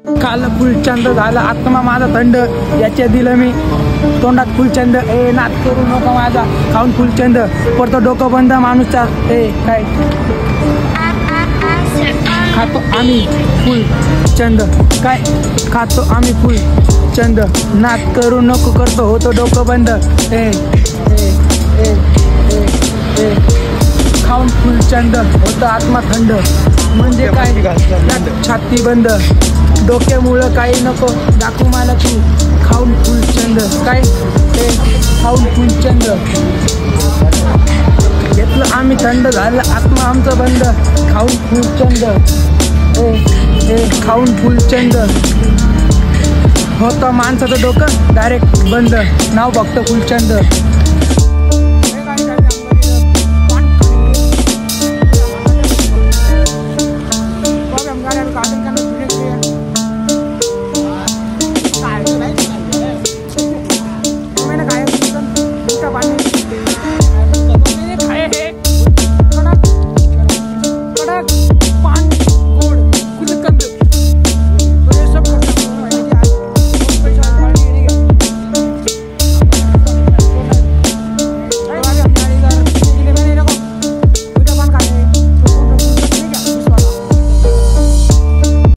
काल फुलचंद झालं आत्मा माझा थंड याचे दिलं मी तोंडात फुलचंद ए नाच करू नको माझा खाऊन फुलचंद पडतो डोकं बंद माणूसचा ए काय खातो आम्ही फुलचंद काय खातो आम्ही फुलचंद नाच करू नको करतो होतो डोकं बंद ए ए ए ए ए खाऊन फुलचंद होतं आत्मा थंड म्हणजे काय छाती बंद डोक्यामुळं काही नको दाखवू मला तू खाऊन फुलचंद काय ते खाऊन फुलचंद घेतलं आम्ही थंड झालं आत्मा आमचं बंद खाऊन फुलचंद ए ए खाऊन फुलचंद होतं माणसाचं डोकं डायरेक्ट बंद नाव बघतं फुलचंद कार्टून